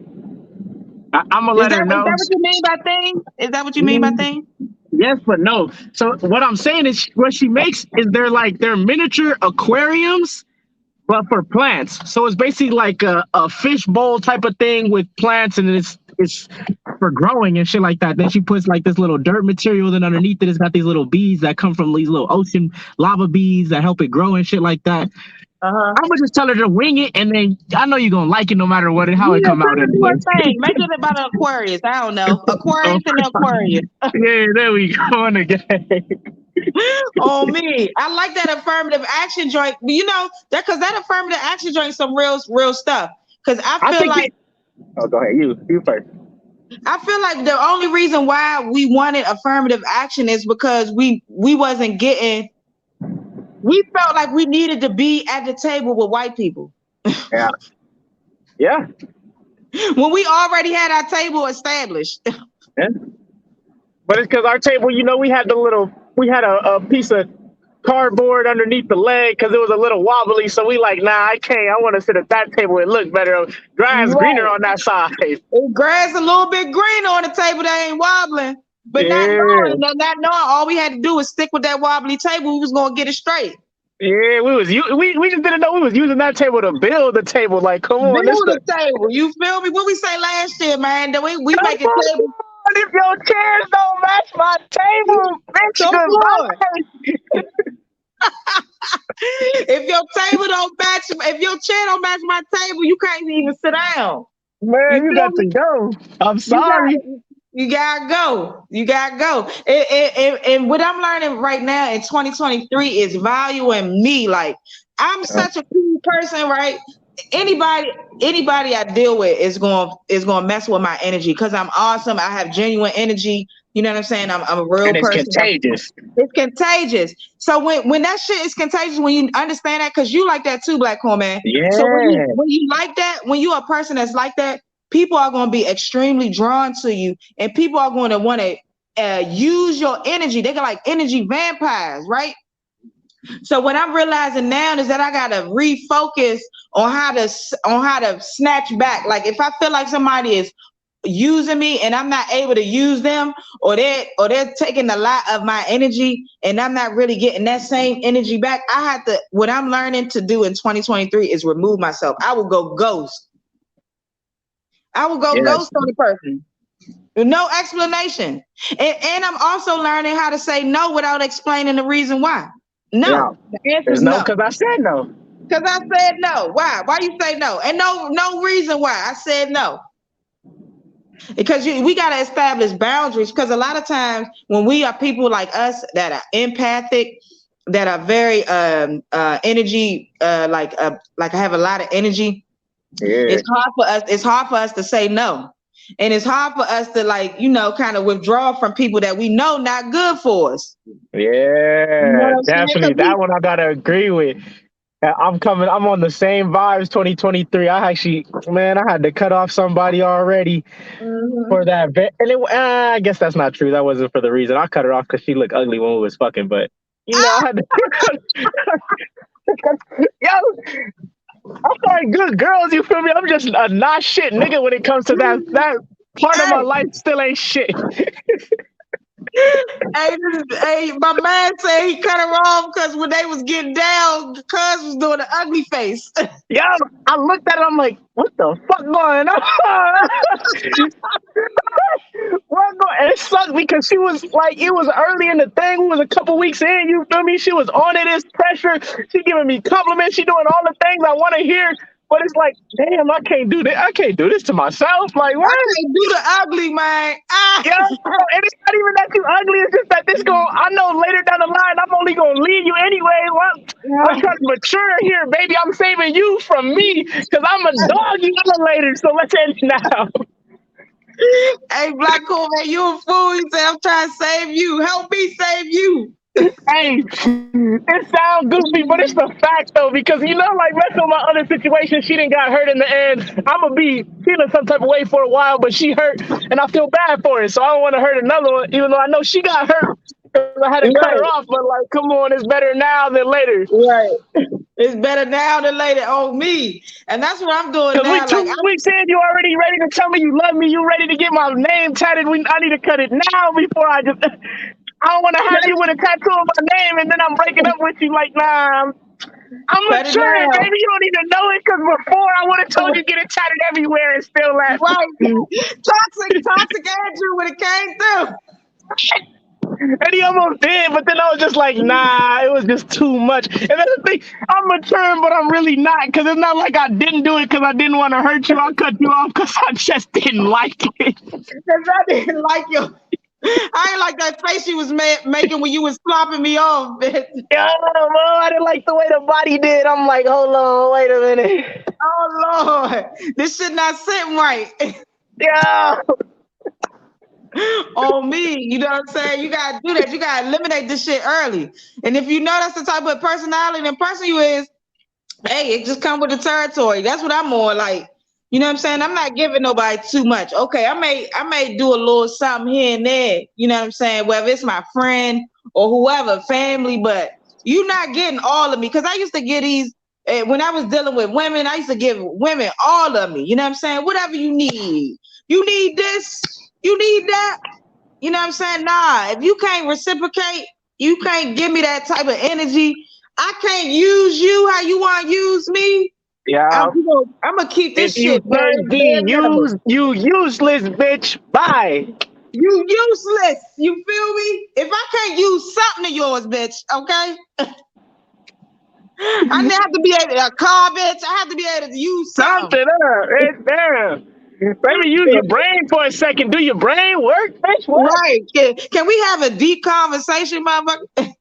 I'm gonna let her know. Is that what you mean by theme? Is that what you mean by theme? Yes, but no. So what I'm saying is, what she makes is they're miniature aquariums, but for plants. So it's basically like a fish bowl type of thing with plants, and it's for growing and shit like that. Then she puts like this little dirt material, then underneath it, it's got these little bees that come from these little ocean lava bees that help it grow and shit like that. I'm gonna just tell her to wing it, and then I know you're gonna like it no matter how it come out anyway. Make it about an Aquarius. I don't know. Aquarius and Aquarius. Yeah, there we go on again. Oh me, I like that affirmative action joint. You know that because that affirmative action joint is some real stuff. Because I feel like. Oh, go ahead. You first. I feel like the only reason why we wanted affirmative action is because we wasn't getting. We felt like we needed to be at the table with white people. Yeah. Yeah. When we already had our table established. Yeah. But it's because our table, you know, we had a piece of cardboard underneath the leg because it was a little wobbly. So we like, nah, I can't. I want to sit at that table. It looks better. Grass greener on that side. Grass a little bit greener on the table that ain't wobbling. But not knowing all we had to do was stick with that wobbly table. We was gonna get it straight. Yeah, we just didn't know we was using that table to build the table. Like, come on, build the table. You feel me? What we say last year, man? That we make a table. If your chairs don't match my table, bitch, if your chair don't match my table, you can't even sit down. Man, you got to go. I'm sorry. You gotta go. You gotta go. And what I'm learning right now in 2023 is valuing me. Like I'm such a cool person, right? Anybody I deal with is going to mess with my energy because I'm awesome. I have genuine energy. You know what I'm saying? I'm a real person. It's contagious. It's contagious. So when that shit is contagious, when you understand that, because you like that too, Black Hole Man. Yeah. So when you like that, when you're a person that's like that, people are going to be extremely drawn to you, and people are going to want to use your energy. They're like energy vampires, right? So what I'm realizing now is that I gotta refocus on how to snatch back. Like if I feel like somebody is using me and I'm not able to use them, or they're taking a lot of my energy and I'm not really getting that same energy back, what I'm learning to do in 2023 is remove myself. I will go ghost. Ghost on the person. No explanation. And I'm also learning how to say no without explaining the reason why. No. Yeah. The answer is no. Because I said no. Because I said no. Why? Why you say no? And no reason why I said no. Because we got to establish boundaries, because a lot of times when we are people like us that are empathic, that are very energy like I have a lot of energy. Yeah. It's hard for us to say no, and it's hard for us to, like, kind of withdraw from people that we know not good for us. You know Yeah, what I'm saying? definitely. 'Cause That one I gotta agree with. I'm on the same vibes 2023. Man, I had to cut off somebody already for that. And I guess that's not true. That wasn't for the reason. I cut her off because she looked ugly when we was fucking. But, I had to. Yo, I'm sorry, good girls, you feel me? I'm just a not shit nigga when it comes to that part of my life still ain't shit. Hey, my man said he cut her off because when they was getting down, cuz was doing the ugly face. Yo, I looked at it, I'm like, what the fuck going on? And it sucked because she was like, it was early in the thing. We was a couple weeks in, you feel me? She was on it, it's pressure. She giving me compliments. She doing all the things I want to hear. But it's like, damn, I can't do this. I can't do this to myself. Like, what? I can't do the ugly, man. Yo, and it's not even that you ugly. It's just that I know later down the line, I'm only going to leave you anyway. Well, I'm trying to mature here, baby. I'm saving you from me because I'm a dog you later. So let's end now. Hey, Black Cool, man, you a fool. He said, I'm trying to save you. Help me save you. Hey, it sounds goofy, but it's the fact though, because like rest of my other situation, she didn't got hurt in the end. I'm gonna be feeling some type of way for a while, but she hurt, and I feel bad for it, so I don't want to hurt another one, even though I know she got hurt. I had to cut her off, but like, come on, it's better now than later. Right. It's better now than later on me, and that's what I'm doing now. Because 2 weeks in, you already ready to tell me you love me. You ready to get my name tatted? I need to cut it now before I don't want to have you with a tattoo of my name, and then I'm breaking up with you. Like, nah, I'm maturing, baby. You don't even know it, because before I would have told you get it tatted everywhere and still laugh. Right. Toxic Andrew when it came through. And he almost did, but then I was just like, nah, it was just too much. And then the thing, I'm maturing, but I'm really not, because it's not like I didn't do it because I didn't want to hurt you. I cut you off because I just didn't like it. Because I didn't like you. I ain't like that face you was making when you was flopping me off, bitch. Yeah, bro, I didn't like the way the body did. I'm like, hold on, wait a minute. Oh, Lord. This shit not sitting right. Yeah. On me, you know what I'm saying? You gotta do that. You gotta eliminate this shit early. And if you know that's the type of personality and person you is, hey, it just come with the territory. That's what I'm more like. You know what I'm saying? I'm not giving nobody too much. Okay, I may do a little something here and there. You know what I'm saying? Whether it's my friend or whoever, family, but you're not getting all of me. Because I used to get these when I was dealing with women. I used to give women all of me. You know what I'm saying? Whatever you need. You need this. You need that. You know what I'm saying? Nah, if you can't reciprocate, you can't give me that type of energy. I can't use you how you want to use me. Yeah. I'm gonna keep this shit. You can't be used, you useless bitch. Bye. You useless. You feel me? If I can't use something of yours, bitch, okay? I have to be able to car, bitch. I have to be able to use something. It's there. Maybe use your brain for a second. Do your brain work, bitch? What? Right. Can we have a deep conversation, motherfucker?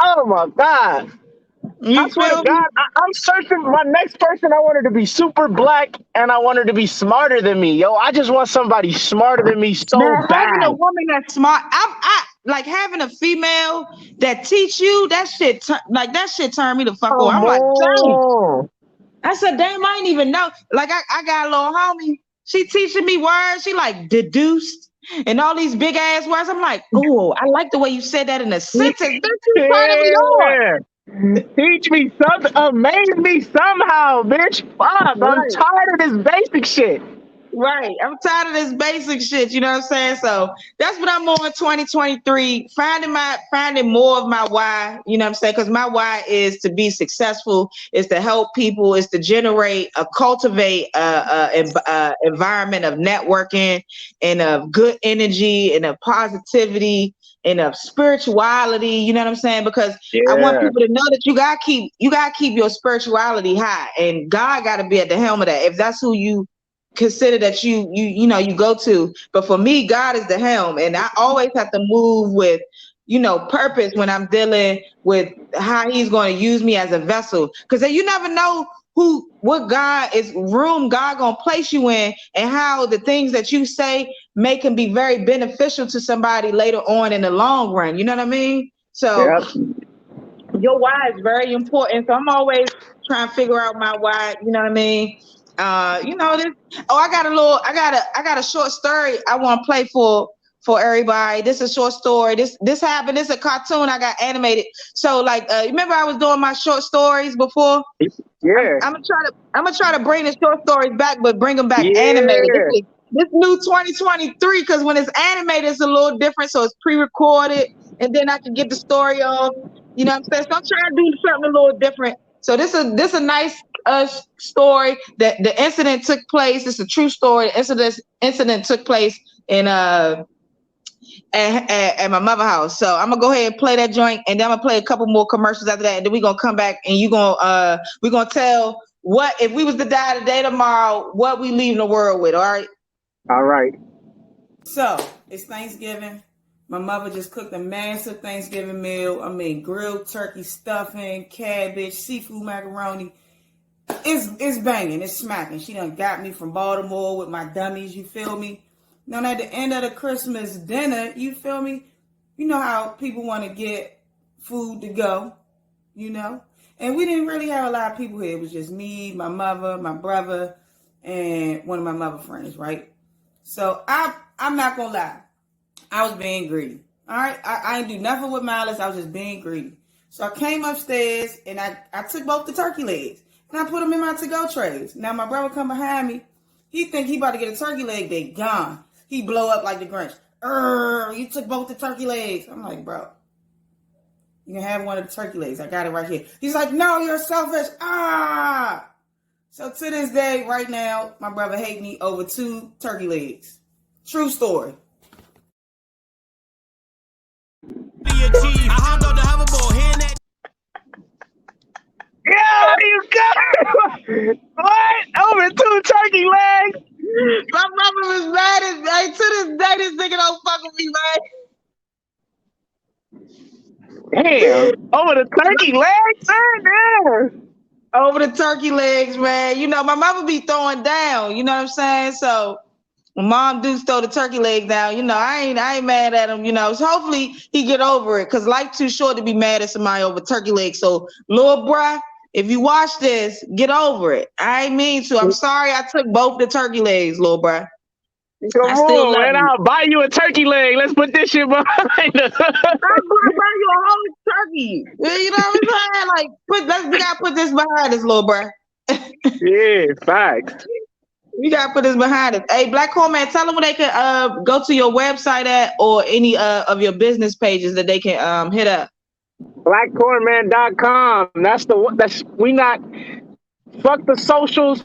Oh my God. I swear to God, I'm searching my next person. I want her to be super black, and I want her to be smarter than me. Yo, I just want somebody smarter than me so bad. Having a woman that's smart, I like having a female that teach you that shit. That shit turned me the fuck on. I'm like, dang. I said, damn, I ain't even know. Like, I got a little homie. She teaching me words. She like deduced and all these big ass words. I'm like, oh, I like the way you said that in a sentence. Bitch, you turning me on. Teach me something, amaze me somehow, bitch. Fuck, right. I'm tired of this basic shit. Right, I'm tired of this basic shit. You know what I'm saying? So that's what I'm on 2023. Finding more of my why. You know what I'm saying? Because my why is to be successful, is to help people, is to cultivate a environment of networking and of good energy and of positivity and of spirituality, you know what I'm saying? Because I want people to know that you gotta keep your spirituality high, and God gotta be at the helm of that. If that's who you consider that you know you go to. But for me, God is the helm, and I always have to move with purpose when I'm dealing with how He's going to use me as a vessel, because you never know what room God gonna place you in, and how the things that you say can be very beneficial to somebody later on in the long run. You know what I mean? So your why is very important. So I'm always trying to figure out my why. You know what I mean? I got a short story I want to play for everybody. This is a short story. This happened. This is a cartoon I got animated. So like, remember I was doing my short stories before? Yeah. I'm gonna try to bring the short stories back, but bring them back animated. This new 2023, because when it's animated, it's a little different. So it's pre-recorded, and then I can get the story off. You know what I'm saying? So I'm trying to do something a little different. So this a nice story that the incident took place. It's a true story. Incident took place in at my mother house. So I'm gonna go ahead and play that joint, and then I'm gonna play a couple more commercials after that, and then we're gonna come back and we're gonna tell what if we was to die today, tomorrow, what we leaving the world with. All right. So it's Thanksgiving. My mother just cooked a massive Thanksgiving meal. I mean, grilled turkey, stuffing, cabbage, seafood macaroni. It's banging. It's smacking. She done got me from Baltimore with my dummies. You feel me? Now at the end of the Christmas dinner, you feel me? You know how people want to get food to go, And we didn't really have a lot of people here. It was just me, my mother, my brother, and one of my mother friends, right? So I'm not gonna lie. I was being greedy. All right. I ain't do nothing with malice. I was just being greedy. So I came upstairs and I took both the turkey legs and I put them in my to-go trays. Now my brother come behind me. He think he about to get a turkey leg. They gone. He blow up like the Grinch. You took both the turkey legs. I'm like, bro, you can have one of the turkey legs. I got it right here. He's like, no, you're selfish. So to this day, right now, my brother hate me over 2 turkey legs. True story. Yeah, you go. What? Over 2 turkey legs? My mama was mad at me. To this day, this nigga don't fuck with me, man. Damn. Over the turkey legs? Damn. Over the turkey legs, man. My mama be throwing down. You know what I'm saying? So when Mom Dukes throw the turkey leg down, I ain't mad at him. So hopefully he get over it, because life's too short to be mad at somebody over turkey legs. So little bruh, if you watch this, get over it. I ain't mean to. I'm sorry I took both the turkey legs, little bruh. Come on, man. I'll buy you a turkey leg. Let's put this shit behind us. I'm gonna buy you a whole turkey. You know what I'm saying? Like, we gotta put this behind us, little bruh. Yeah, facts. We gotta put this behind us. Hey, Black Corn Man, tell them where they can go to your website at, or any of your business pages that they can hit up. Blackcornman.com. We not fuck the socials.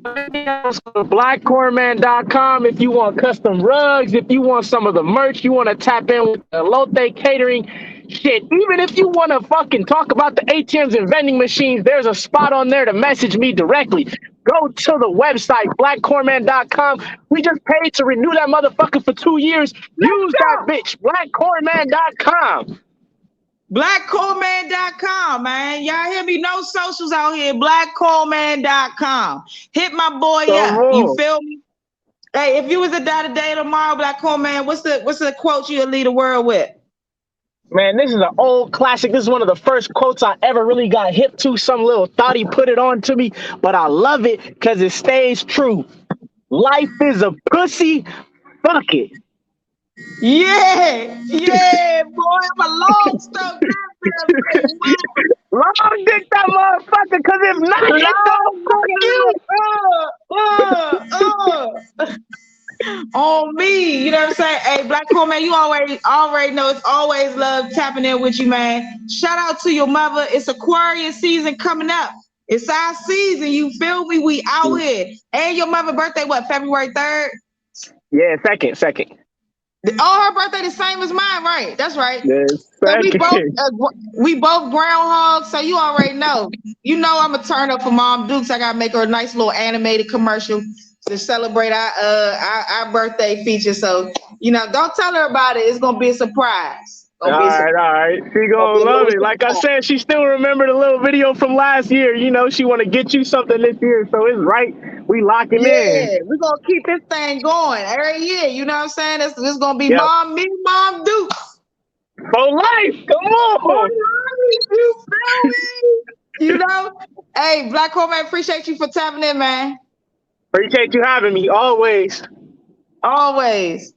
Blackcornman.com. If you want custom rugs, if you want some of the merch, you want to tap in with the Lotte catering shit. Even if you want to fucking talk about the ATMs and vending machines, there's a spot on there to message me directly. Go to the website, blackcornman.com. We just paid to renew that motherfucker for 2 years. Use that bitch, blackcornman.com. Blackcornman.com, man. Y'all hear me? No socials out here. Blackcornman.com. Hit my boy up. You feel me? Hey, if you was to die today, tomorrow, Black Corn Man, what's the quote you'll leave the world with? Man, this is an old classic. This is one of the first quotes I ever really got hip to. Some little thotty put it on to me, but I love it because it stays true. Life is a pussy. Fuck it. Yeah, boy. I'm a long stroke. Long dick that motherfucker, because if not, it don't fuck you. On me, you know what I'm saying? Hey, Black Corn Man, you already know it's always love tapping in with you, man. Shout out to your mother. It's Aquarius season coming up. It's our season, you feel me? We out here. And your mother's birthday, what, February 3rd? Yeah, second. Oh, her birthday the same as mine, right? That's right. So we both groundhogs, so you already know. You know I'm gonna turn up for Mom Dukes. I gotta make her a nice little animated commercial. to celebrate our birthday feature. So, don't tell her about it. It's gonna be a surprise. All right. She gonna love it. Like I said, she still remembered a little video from last year. She want to get you something this year, so it's right. We locking in. Yeah, we're gonna keep this thing going every year. You know what I'm saying? This gonna be Mom, me, Mom, Dukes. For life. Come on. For life, you feel me? Hey, Black Hole Man, appreciate you for tapping in, man. Appreciate you having me. Always. Always.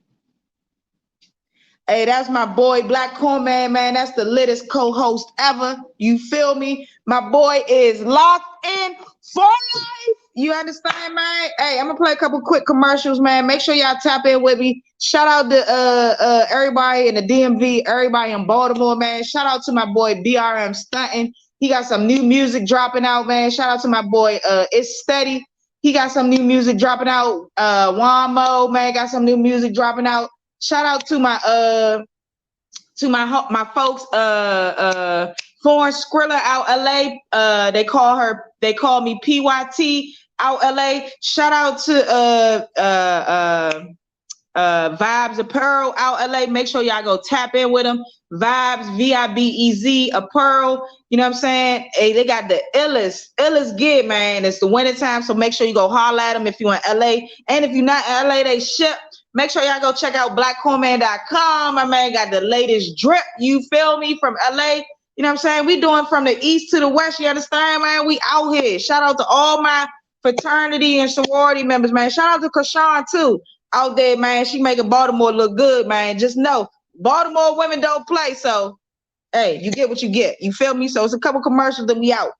Hey, that's my boy Black Corn Man, man. That's the littest co-host ever. You feel me? My boy is locked in for life. You understand, man? Hey, I'm gonna play a couple quick commercials, man. Make sure y'all tap in with me. Shout out to everybody in the DMV, everybody in Baltimore, man. Shout out to my boy BRM Stunting. He got some new music dropping out, man. Shout out to my boy It's Steady. He got some new music dropping out. Wamo, man, got some new music dropping out. Shout out to my folks, Foreign Skrilla out LA. They call me PYT out LA. Shout out to Vibes Apparel out LA. Make sure y'all go tap in with them. Vibes, VIBEZ Apparel. You know what I'm saying? Hey, they got the illest gear, man. It's the winter time, so make sure you go holler at them if you're in LA. And if you're not in LA, they ship. Make sure y'all go check out blackcornman.com. My man got the latest drip. You feel me? From LA. You know what I'm saying? We doing from the east to the west. You understand, man? We out here. Shout out to all my fraternity and sorority members, man. Shout out to Krishan too. Out there, man. She making Baltimore look good, man. Just know Baltimore women don't play. So, hey, you get what you get. You feel me? So it's a couple commercials that we out.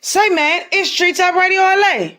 Say, man, it's Street Top Radio LA.